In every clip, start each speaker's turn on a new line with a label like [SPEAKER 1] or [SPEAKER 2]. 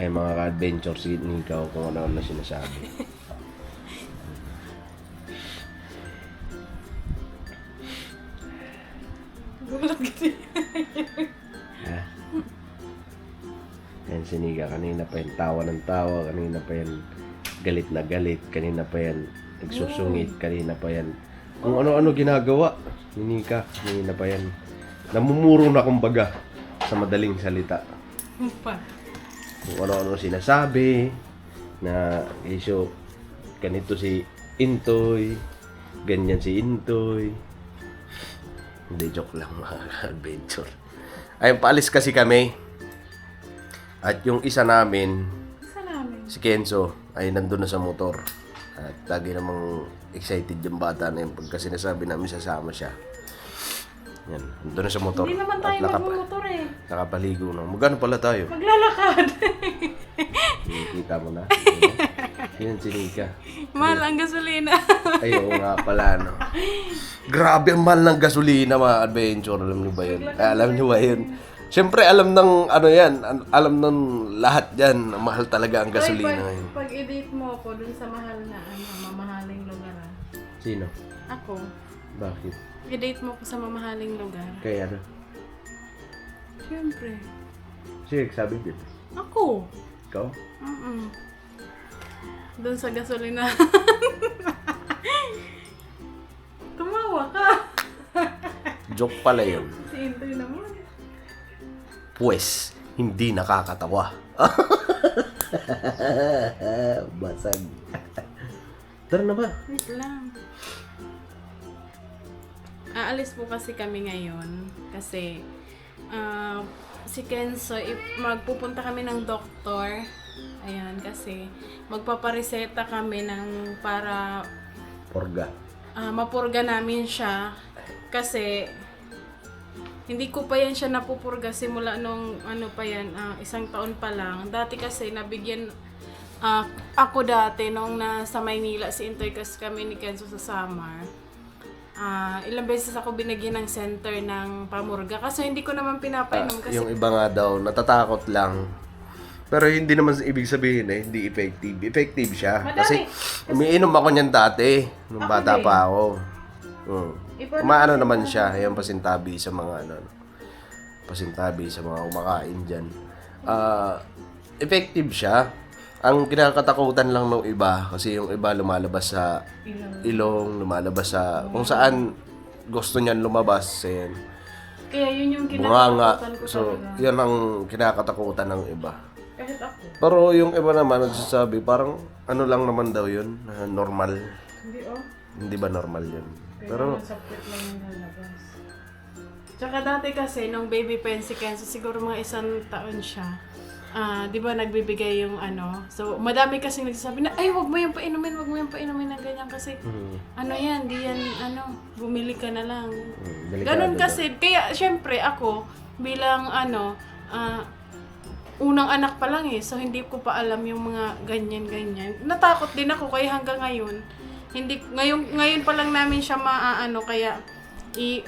[SPEAKER 1] Ay mga ka-adventure si Ikaw kung ano na sinasabi.
[SPEAKER 2] Gulat kasi.
[SPEAKER 1] Ha? Yan si Nika, kanina pa yan tawa ng tawa, kanina pa yan galit na galit, kanina pa yan nagsusungit, kanina pa yan kung ano-ano ginagawa ni Nika, kanina pa yan namumuro na kumbaga sa madaling salita.
[SPEAKER 2] Pa.
[SPEAKER 1] Kung ano-ano sinasabi na iso ganito si Intoy, ganyan si Intoy. Hindi, joke lang mga adventure. Ayun, paalis kasi kami. At yung isa namin,
[SPEAKER 2] Isa namin.
[SPEAKER 1] si Kenzo, ay nandun na sa motor. At lagi namang excited yung bata na yun pagka sinasabi namin sasama siya. Yan, nandun na sa motor.
[SPEAKER 2] Hindi naman tayo magmumotor eh.
[SPEAKER 1] Nakapaligo na. Magano pala tayo?
[SPEAKER 2] Maglalakad.
[SPEAKER 1] Kita mo na. Yan si Nika.
[SPEAKER 2] Mahal ang gasolina.
[SPEAKER 1] Ay, oo nga pala, no. Grabe ang mahal ng gasolina, mga adventure. Alam niyo ba yun? Alam niyo ba yun? Siyempre, alam ng ano yan. Alam ng lahat yan. Mahal talaga ang gasolina ngayon.
[SPEAKER 2] Pag i-date mo ako dun sa mahal na mamahaling lugar.
[SPEAKER 1] Sino?
[SPEAKER 2] Ako.
[SPEAKER 1] Bakit?
[SPEAKER 2] I-date mo ako sa mamahaling lugar.
[SPEAKER 1] Kaya ano?
[SPEAKER 2] Siyempre.
[SPEAKER 1] Sige, sabi din.
[SPEAKER 2] Ako.
[SPEAKER 1] Ikaw?
[SPEAKER 2] Dun sa gasolina. Tumawa ka.
[SPEAKER 1] Joke pala yun.
[SPEAKER 2] Si Intoy naman.
[SPEAKER 1] Pues, hindi nakakatawa. Basag. Tara na ba?
[SPEAKER 2] Wait lang. Aalis po kasi kami ngayon kasi si Kenzo, magpupunta kami ng doktor. Ayan, kasi magpapareseta kami ng para
[SPEAKER 1] Porga.
[SPEAKER 2] mapurga namin siya kasi hindi ko pa yan siya napupurga simula nung ano pa yan, isang taon pa lang. Dati kasi nabigyan ako dati nung nasa Maynila si Intoy kasi kami ni Kenzo sa summer. Ilang beses ako binigyan ng center ng pamurga kasi hindi ko naman pinapainom kasi
[SPEAKER 1] Yung iba nga daw, natatakot lang. Pero hindi naman ibig sabihin na hindi effective. Effective siya.
[SPEAKER 2] Madami.
[SPEAKER 1] Kasi umiinom ako niyan dati. Nung
[SPEAKER 2] Ako
[SPEAKER 1] bata
[SPEAKER 2] din.
[SPEAKER 1] pa ako.
[SPEAKER 2] Iba
[SPEAKER 1] Umaano naman siya. Yung pasintabi sa mga pasintabi sa mga kumakain dyan. Effective siya. Ang kinakatakutan lang ng iba, kasi yung iba lumalabas sa ilong, lumalabas sa kung saan gusto niyan lumabas. Ayan.
[SPEAKER 2] kaya yun yung
[SPEAKER 1] Bunganga.
[SPEAKER 2] kinakatakutan ko
[SPEAKER 1] So,
[SPEAKER 2] talaga.
[SPEAKER 1] yan ang kinakatakutan ng iba.
[SPEAKER 2] Kahit ako.
[SPEAKER 1] Pero yung iba naman nagsasabi, parang ano lang naman daw yun, normal.
[SPEAKER 2] Hindi
[SPEAKER 1] Hindi ba normal yun?
[SPEAKER 2] Pero
[SPEAKER 1] Pero,
[SPEAKER 2] sapit lang yung lalabas. Tsaka dati kasi, nung baby pen si Kenzo, siguro mga 1 taon siya. Di ba nagbibigay yung ano. So, madami kasi nagsasabi na, ay, wag mo yung painumin ng ganyan kasi, ano yan, di yan, ano, bumili ka na lang.
[SPEAKER 1] delikado
[SPEAKER 2] Ganon
[SPEAKER 1] daw.
[SPEAKER 2] kasi, kaya, syempre, ako, bilang, unang anak pa lang so hindi ko pa alam yung mga ganyan-ganyan. Natakot din ako, kaya hanggang ngayon, ngayon pa lang namin siya maaano, kaya,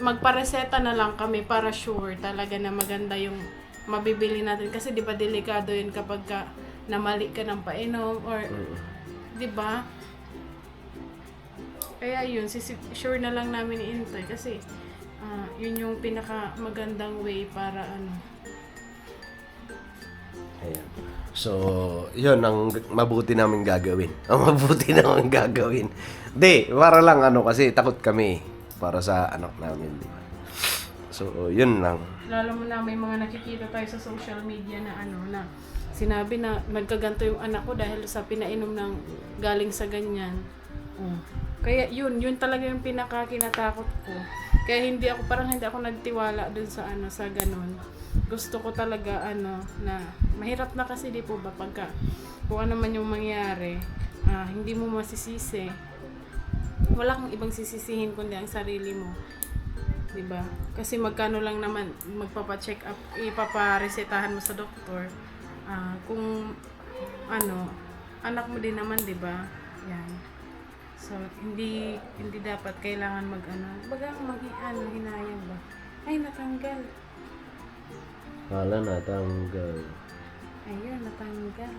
[SPEAKER 2] magpareseta na lang kami para sure talaga na maganda yung mabibili natin kasi 'di ba delikado 'yun kapag namali ka ng painom or 'di ba? Kaya 'yun, sure na lang namin ni Intoy kasi 'yun yung pinaka magandang way para ano.
[SPEAKER 1] Ayan. So, yun ang mabuti namin gagawin. Ang mabuti namin gagawin. Di, para lang kasi takot kami para sa anak namin, di ba? So, yun lang.
[SPEAKER 2] Lalo mo na may mga nakikita tayo sa social media na na sinabi na nagkaganto yung anak ko dahil sa pinainom ng galing sa ganyan. Kaya yun talaga yung pinaka kinatakot ko. Kaya hindi ako nagtiwala dun sa sa ganon. Gusto ko talaga na mahirap na kasi di po ba pagka kung ano man yung mangyari, hindi mo masisisi. Wala kang ibang sisisihin kundi ang sarili mo. 'Di ba? Kasi magkano lang naman magpapa-check up, ipaparesetahan mo sa doktor. Kung anak mo din naman, 'di ba? Yan. So hindi dapat kailangan hinayang ba? Ay, natanggal.
[SPEAKER 1] Wala natanggal.
[SPEAKER 2] Ayun, natanggal.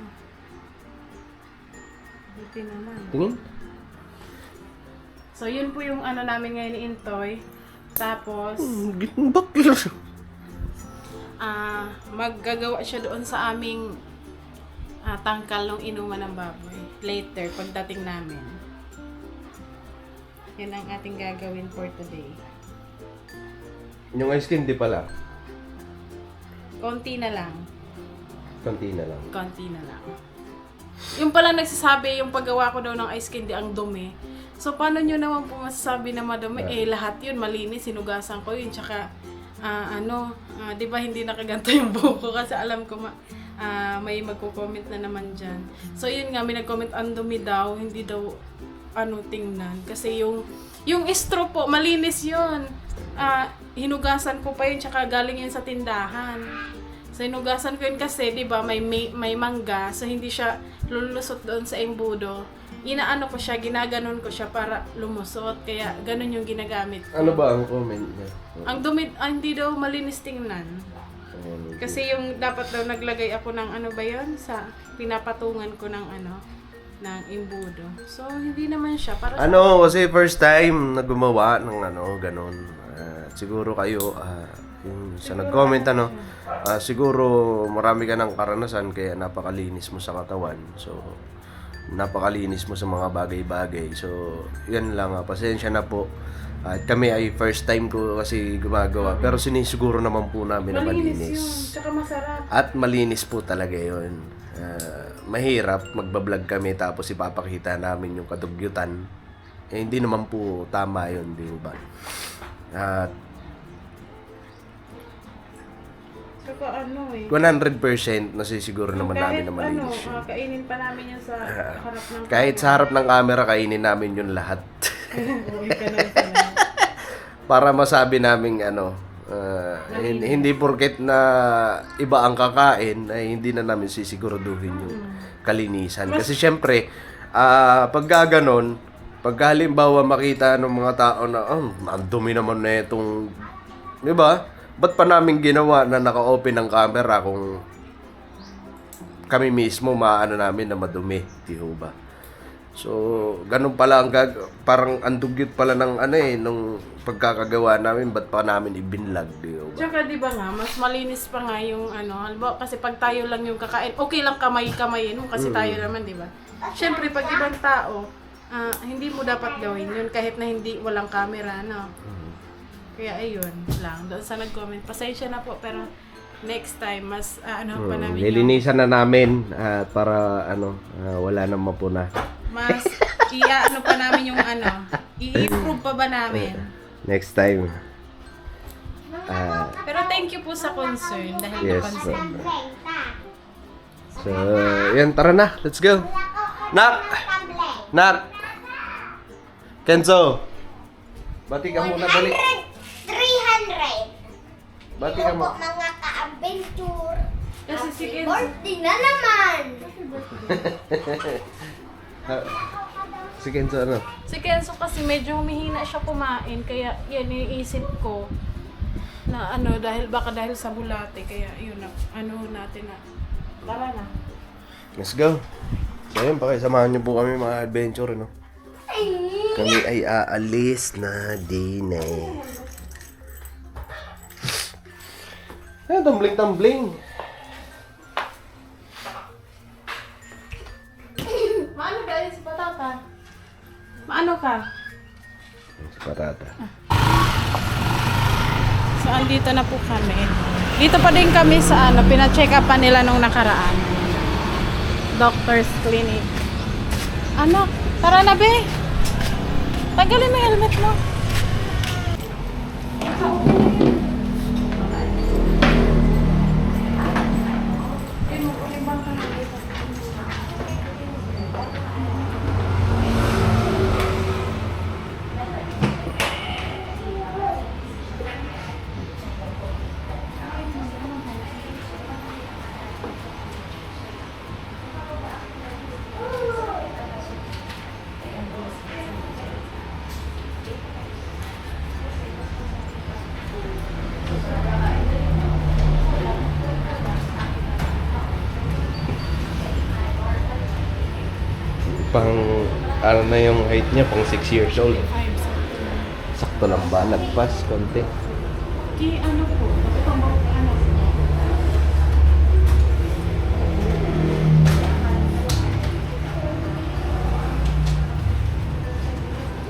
[SPEAKER 2] Buti naman.
[SPEAKER 1] Tingin?
[SPEAKER 2] So, yun po yung ano namin ngayon ni Intoy. Tapos,
[SPEAKER 1] Bakla.
[SPEAKER 2] maggagawa siya doon sa aming tangkal ng inuman ng baboy. Later, pagdating namin. Yan ang ating gagawin for today.
[SPEAKER 1] Yung ice cream di pala.
[SPEAKER 2] Konti na lang.
[SPEAKER 1] Konti na lang.
[SPEAKER 2] Konti na lang. Yung pala nagsasabi, yung paggawa ko daw ng ice candy ang dumi. So, paano nyo naman po masasabi na madumi? Lahat yun, malinis, sinugasan ko yun. Tsaka, di ba hindi nakaganto yung buko? Kasi alam ko, may magko-comment na naman dyan. So, yun nga, may nag-comment, ang dumi daw, hindi daw, tingnan. Kasi yung straw po, malinis yun. Hinugasan ko pa yun, tsaka galing yun sa tindahan. So, hinugasan ko yun kasi, di ba, may mangga, so hindi siya lulusot doon sa embudo. Inaano ko siya, ginaganon ko siya para lumusot, kaya ganun yung ginagamit ko.
[SPEAKER 1] Ano ba ang comment niya?
[SPEAKER 2] Ang dumi, hindi daw malinis tingnan. Kasi yung dapat daw naglagay ako ng ano ba yun, sa pinapatungan ko ng ng embudo. So, hindi naman siya. Para
[SPEAKER 1] Kasi first time na gumawa ng ganun. Siguro kayo, yung sa nag-comment siguro marami ka ng karanasan kaya napakalinis mo sa katawan. So, napakalinis mo sa mga bagay-bagay. So, yan lang. Pasensya na po. At kami ay first time ko kasi gumagawa. Pero sinisiguro naman po namin na
[SPEAKER 2] malinis
[SPEAKER 1] malinis.
[SPEAKER 2] yun. Tsaka masarap.
[SPEAKER 1] At malinis po talaga yun. Mahirap, magbablog kami tapos ipapakita namin yung kadugyutan. Hindi naman po tama yun, di ba? At
[SPEAKER 2] Tsaka
[SPEAKER 1] 100% nasisiguro naman namin na malinis yun.
[SPEAKER 2] kainin pa namin yan sa harap ng
[SPEAKER 1] Kahit sa harap ng camera, kainin namin yun lahat.
[SPEAKER 2] Uy, ka na pala.
[SPEAKER 1] Para masabi namin hindi porket na iba ang kakain ay hindi na namin sisiguraduhin yung kalinisan. Kasi syempre, pag gaganon, pag halimbawa makita ng mga tao na ang dumi naman na itong, di ba? Ba't pa namin ginawa na naka-open ang camera kung kami mismo maano namin na madumi, di ba? So, ganun pala parang andugyot pala ng nung pagkakagawa namin, ba't pa namin ibinlag, di ba?
[SPEAKER 2] Tsaka di ba nga, mas malinis pa nga yung halimbawa kasi pag tayo lang yung kakain, okay lang kamay-kamayin mo kasi tayo naman, di ba? Siyempre, pag ibang tao, hindi mo dapat gawin yun kahit na walang camera, no? Kaya ayun lang, doon sa nag-comment, pasensya na po, pero next time, mas pa namin
[SPEAKER 1] Lilinisan na namin para wala na mapuna.
[SPEAKER 2] mas pa namin yung i-improve pa ba namin.
[SPEAKER 1] Next time.
[SPEAKER 2] Pero thank you po sa concern dahil
[SPEAKER 1] Yes,
[SPEAKER 2] napansin.
[SPEAKER 1] So, yan, tara na. Let's go. Nak! Kenzo! Bati ka muna, dali.
[SPEAKER 3] 300.
[SPEAKER 1] Bati ka mo.
[SPEAKER 3] Mga ka-adventure.
[SPEAKER 2] Kasi si Kenzo,
[SPEAKER 3] Birthday na naman.
[SPEAKER 1] Si Kenzo,
[SPEAKER 2] si Kenzo kasi medyo humihina siya kumain, kaya yan iniisip ko na dahil sa bulate, kaya yun natin na. Tara na.
[SPEAKER 1] Let's go. So, yun, pakisamahan niyo po kami mga adventure, Kami ay aalis na din tumbling-tumbling.
[SPEAKER 2] Maano ka si Patata? Maano ka?
[SPEAKER 1] Si Patata.
[SPEAKER 2] So, andito na po kami. Dito pa din kami sa pina-check up pa nila nung nakaraan. Doctor's Clinic. Anak, tara na be. Tanggalin mo yung helmet mo.
[SPEAKER 1] Pang, ano na yung height niya, pang 6 years old.
[SPEAKER 2] 5 something.
[SPEAKER 1] Sakto lang ba? Nagpas, konti.
[SPEAKER 2] Di ano po, pamang ano.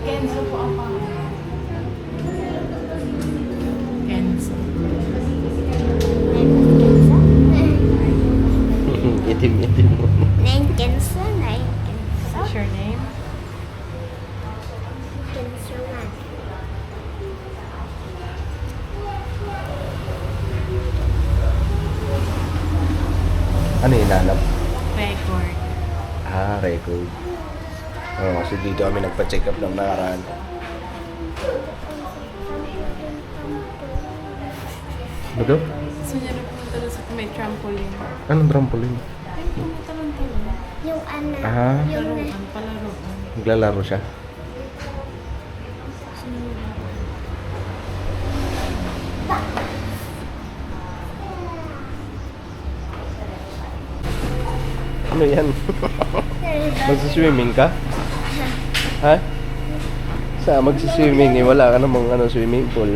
[SPEAKER 2] Kenzo po ang pangalan. Kenzo.
[SPEAKER 1] Itim-itim mo.
[SPEAKER 3] Nine Kenzo, nine Kenzo.
[SPEAKER 2] What's your name?
[SPEAKER 3] Kenzo man.
[SPEAKER 1] Ano hinanap?
[SPEAKER 2] Record.
[SPEAKER 1] Ah, record. Oo, kasi dito kami nagpa-check up ng nakaraan. Ano daw?
[SPEAKER 2] Gusto niya na pumunta doon sa may trampoline.
[SPEAKER 1] Anong trampoline?
[SPEAKER 2] Ay, pumunta lang tayo.
[SPEAKER 3] Yung ano,
[SPEAKER 1] Ah,
[SPEAKER 3] yung
[SPEAKER 2] Laruan, palaruan.
[SPEAKER 1] naglalaro siya. Ano yan? Magsiswimming ka? Ha? Sa magsiswimming eh, wala ka namang ano, swimming pool.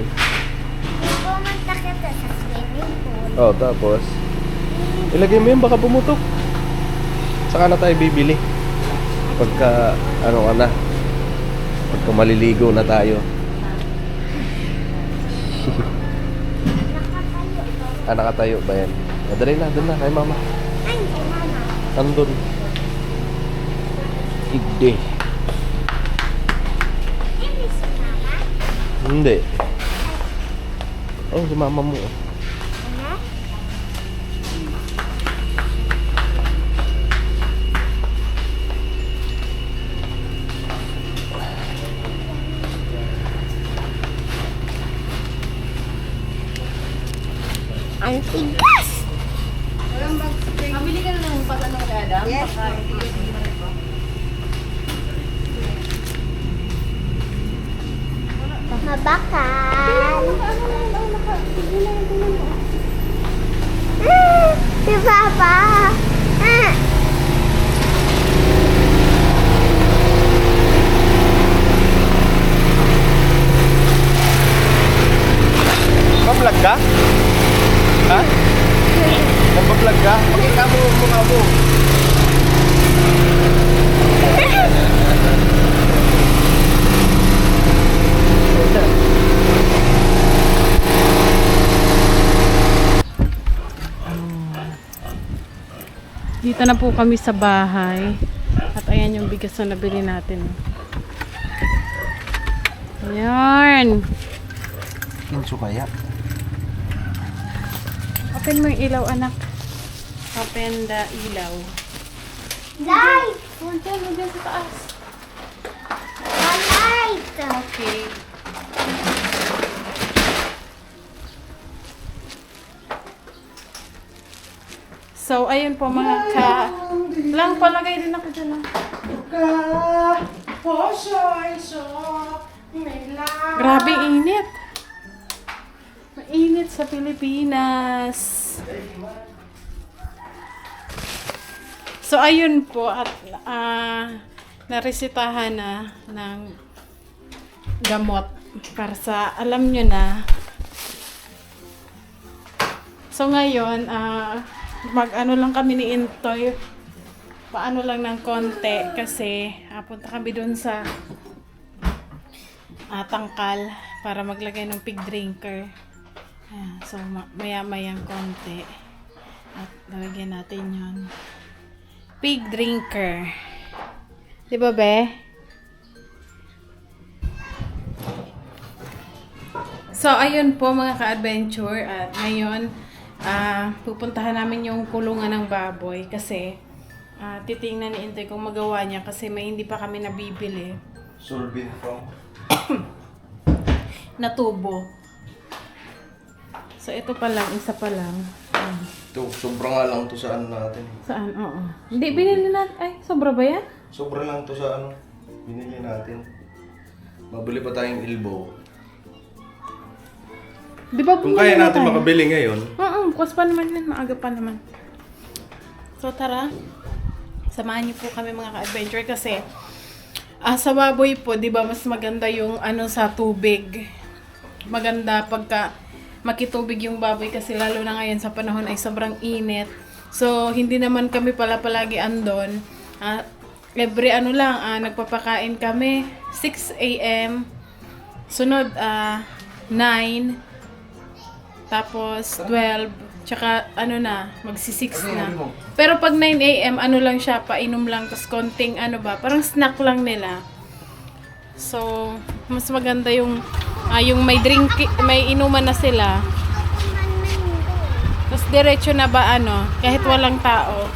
[SPEAKER 3] pumunta kita sa swimming pool.
[SPEAKER 1] Oh, tapos ilagay mo yun, baka pumutok. Saka na tayo bibili. Pagka, ano ka na, pagka maliligo na tayo.
[SPEAKER 3] Nakatayo.
[SPEAKER 1] Ah, nakatayo ba yan? Dali na, doon na, kay mama.
[SPEAKER 3] Ay, kay mama.
[SPEAKER 1] Andun. Hindi.
[SPEAKER 3] Hindi si mama.
[SPEAKER 1] Hindi. Oh, si mama mo.
[SPEAKER 3] Ano? Ang tigas!
[SPEAKER 2] Mabili ka na ng patanong kay Adam?
[SPEAKER 3] Yes. Mabakal. Si Papa. Ah.
[SPEAKER 1] Nag-vlog ka? Ha? Nag-vlog ka? Pakita mo yung mukha mo.
[SPEAKER 2] Dito na po kami sa bahay. At ayan yung bigas na nabili natin. Ayan.
[SPEAKER 1] Kinso kaya?
[SPEAKER 2] Open mo yung ilaw, anak. Open the ilaw.
[SPEAKER 3] Light!
[SPEAKER 2] Punta mo dyan sa taas.
[SPEAKER 3] A light!
[SPEAKER 2] Okay. So, ayun po mga lang, palagay din ako dyan. Grabe init. Mainit sa Pilipinas. So, ayun po. At naresetahan na ng gamot para sa, alam nyo na. So, ngayon, mag-ano lang kami ni Intoy. Paano lang ng konti kasi punta kami doon sa tangkal para maglagay ng pig drinker. Ayan, so maya-mayang konti at lalagyan natin yon pig drinker, di ba be? So ayun po mga ka-adventure, at ngayon pupuntahan namin yung kulungan ng baboy kasi titingnan ni Intoy kung magawa niya kasi may hindi pa kami nabibili
[SPEAKER 1] Solving from?
[SPEAKER 2] na tubo. So ito pa lang, isa pa lang.
[SPEAKER 1] Ito, sobra nga lang to sa ano natin.
[SPEAKER 2] Saan? Oo. Hindi, binili natin. Ay, sobra ba yan?
[SPEAKER 1] Sobra lang to sa ano, binili natin. Mabili pa tayong elbow.
[SPEAKER 2] Di ba
[SPEAKER 1] Kung
[SPEAKER 2] bumili
[SPEAKER 1] kaya
[SPEAKER 2] na
[SPEAKER 1] natin
[SPEAKER 2] tayo?
[SPEAKER 1] makabili ngayon,
[SPEAKER 2] Oo, bukas pa naman yan. Maaga pa naman. So tara. Samahan niyo po kami mga ka-adventure kasi sa baboy po, 'di ba, mas maganda yung sa tubig. Maganda pagka makitubig yung baboy kasi lalo na ngayon sa panahon ay sobrang init. So, hindi naman kami palagi andon. Every nagpapakain kami 6 a.m. Sunod 9, tapos 12, tsaka magsi-6 na. Pero pag 9 a.m. lang siya, painom lang, tapos konting parang snack lang nila. So, mas maganda yung may drink, may inuman na sila. Tapos diretso na kahit walang tao,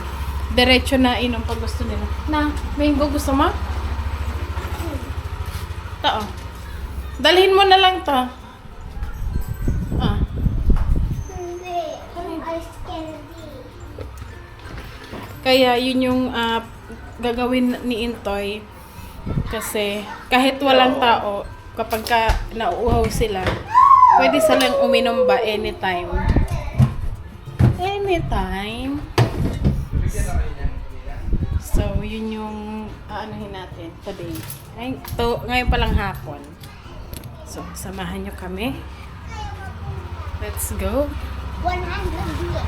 [SPEAKER 2] diretso na inom pag gusto nila. Mango gusto mo? Tao. Dalhin mo na lang to.
[SPEAKER 3] Hindi. Ice candy.
[SPEAKER 2] Kaya yun yung gagawin ni Intoy. Kasi kahit walang tao, kapag nauuhaw sila, pwede silang uminom ba anytime. Anytime. So, yun yung aanohin natin today. Ngayon pa lang hapon. So, samahan nyo kami. Let's go.
[SPEAKER 3] 100 years.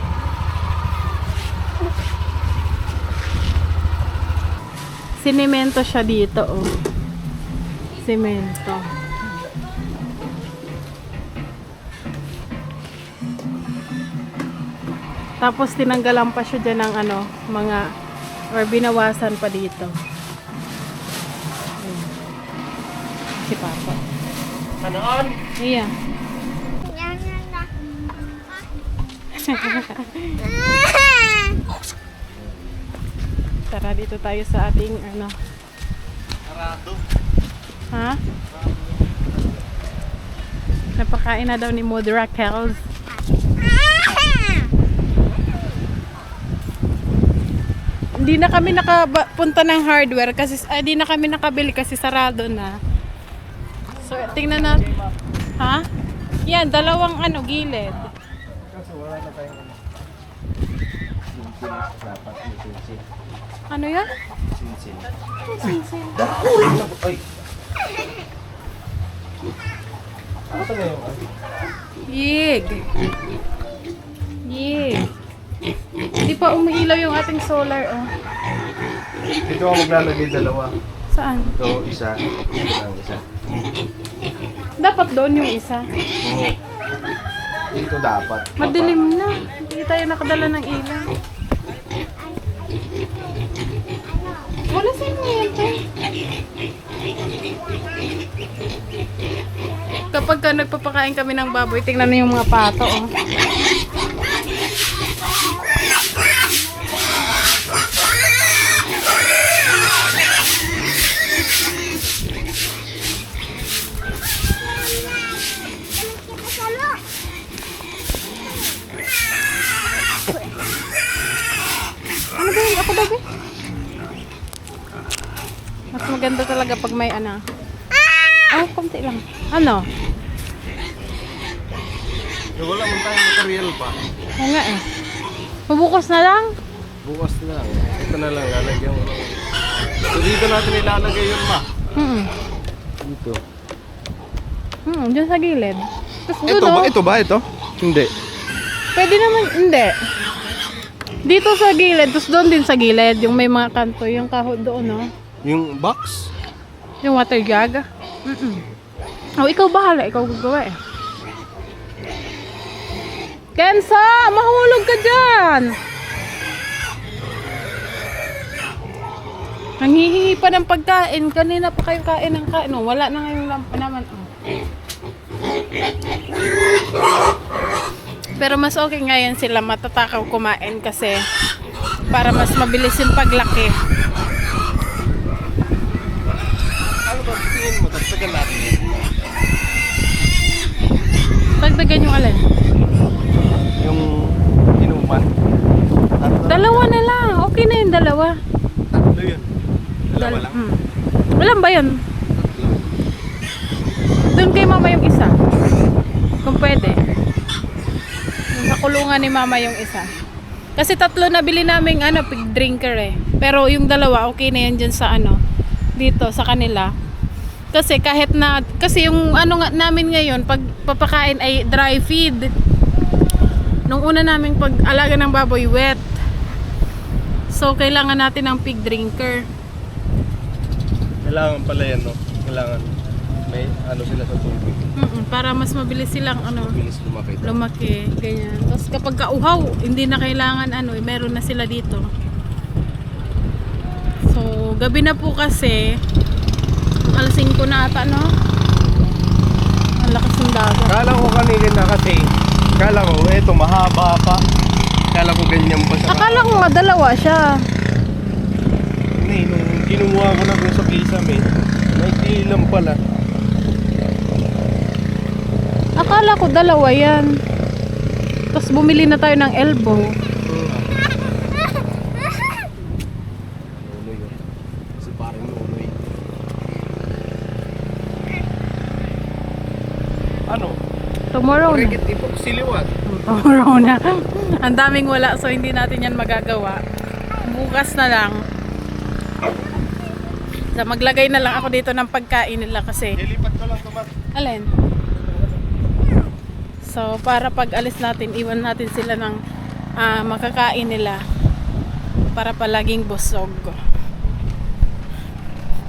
[SPEAKER 2] Sinemento siya dito, oh. Semento. Tapos tinanggalan pa siya dyan ng or binawasan pa dito. Ayan. Si Papa.
[SPEAKER 1] Kanon!
[SPEAKER 2] Iya.
[SPEAKER 3] Yan na.
[SPEAKER 2] Tara, dito tayo sa ating
[SPEAKER 1] Arado.
[SPEAKER 2] Ha? Napakain na daw ni Modra Kels. Hindi na kami nakapunta ng hardware kasi hindi na kami nakabili kasi sarado na. So, tingnan natin. Ha? Yan, dalawang gilid.
[SPEAKER 1] Kasi wala na tayong dapat may sinsin.
[SPEAKER 2] Ano yan?
[SPEAKER 1] Sinsin.
[SPEAKER 2] Sinsin.
[SPEAKER 1] Ay! Ano na yung
[SPEAKER 2] Yig. Yig. Hindi pa umiilaw yung ating solar, oh.
[SPEAKER 1] Dito ako maglalagay dalawa.
[SPEAKER 2] Saan?
[SPEAKER 1] Ito, isa. Ito lang, isa.
[SPEAKER 2] Dapat doon yung isa.
[SPEAKER 1] Oo. Dito dapat.
[SPEAKER 2] Madilim na. Hindi tayo nakadala ng ilaw. Wala sa inyo yan, Tay. Kapag nagpapakain kami ng baboy, tingnan na yung mga pato, oh. Ano ba yun? Ako daw ba? Mas maganda talaga pag may Oh, konti lang. Ano?
[SPEAKER 1] Wala man tayong material pa.
[SPEAKER 2] Oo nga eh. Mabukas na lang.
[SPEAKER 1] Bukas na lang. Ito na lang, lalagyan mo. So dito natin ilalagay yun, ma. Dito.
[SPEAKER 2] Diyan sa gilid. Tapos
[SPEAKER 1] Ito
[SPEAKER 2] doon,
[SPEAKER 1] ba?
[SPEAKER 2] oh.
[SPEAKER 1] Ito ba? Ito? Hindi.
[SPEAKER 2] Pwede naman, hindi. Dito sa gilid, tapos doon din sa gilid, yung may mga kanto, yung kahod doon, no?
[SPEAKER 1] Yung box?
[SPEAKER 2] Yung water jug. Oh, ikaw bahala, ikaw gagawa eh. Kensa, mahulog ka dyan! Nanghihingi pa ng pagkain, kanina pa kayo kain ng kain, oh. Wala na ngayong lampa naman, oh. Pero mas okay ngayon sila matatakaw kumain kasi para mas mabilis yung paglaki.
[SPEAKER 1] Ano ba tingin mo? Tagtagan natin yun.
[SPEAKER 2] Dagdagan yung alin?
[SPEAKER 1] Yung inuman.
[SPEAKER 2] Dalawa na lang. Okay na yung dalawa.
[SPEAKER 1] Tatlo yun. Dalawa lang.
[SPEAKER 2] Alam ba yun?
[SPEAKER 1] Tatlo.
[SPEAKER 2] Doon kay mama yung isa. Kung pwede. Sa kulungan ni mama yung isa. Kasi tatlo na bili namin pig drinker eh. Pero yung dalawa, okay na yan dyan sa ano, dito, sa kanila. Kasi kahit na, kasi yung ano nga namin ngayon, pag papakain ay dry feed. Nung una naming pag-alaga ng baboy, wet. So, kailangan natin ng pig drinker.
[SPEAKER 1] Kailangan pala yan, no? Kailangan may ano sila sa tubig.
[SPEAKER 2] Para mas mabilis silang ano,
[SPEAKER 1] Bilis lumaki.
[SPEAKER 2] lumaki, ganyan. Tapos kapag kauhaw, hindi na kailangan ano, meron na sila dito. So, gabi na po kasi, alas 5 na ata, no? Ang lakas ng dagat.
[SPEAKER 1] Kala ko kanina na kasi, kala ko, eto mahaba pa. Kala ko ganyan pa siya.
[SPEAKER 2] Akala ko nga dalawa siya.
[SPEAKER 1] Hindi, nung kinuha ko na dun sa kisame, may ilang pala.
[SPEAKER 2] Akala ko dalawa yan. Tapos bumili na tayo ng elbow.
[SPEAKER 1] Nunoy yun. Kasi parang nunoy. Ano?
[SPEAKER 2] Tomorrow na.
[SPEAKER 1] Parikit ipok siliwat.
[SPEAKER 2] Tomorrow na. Ang daming wala, so hindi natin yan magagawa. Bukas na lang. So, maglagay na lang ako dito ng pagkain nila kasi.
[SPEAKER 1] Ilipat ko lang tumat.
[SPEAKER 2] Alin? So, para pag alis natin, iwan natin sila ng makakain nila. Para palaging busog.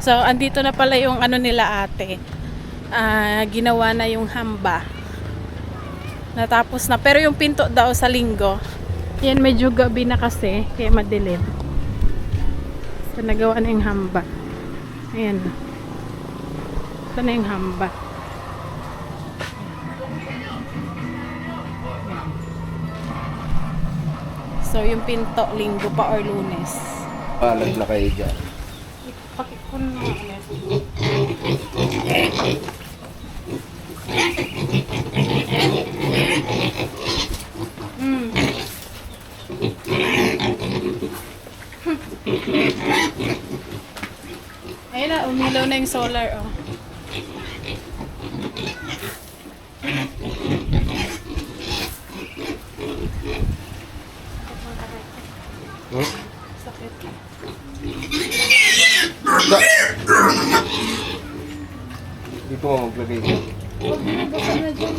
[SPEAKER 2] So, andito na pala yung ano nila ate. Ginawa na yung hamba. Natapos na. Pero yung pinto daw sa linggo, yan medyo gabi na kasi, kaya madilim. So, nagawa na yung hamba. Ayan. Ito na yung hamba. So, yung pinto, linggo pa or lunes.
[SPEAKER 1] Palag na kayo dyan.
[SPEAKER 2] Pakikun na ulit. Ayun na, umilaw na yung solar, oh. Sakit.
[SPEAKER 1] Dito mo maglagay ko.
[SPEAKER 2] Huwag mo na baka na dyan.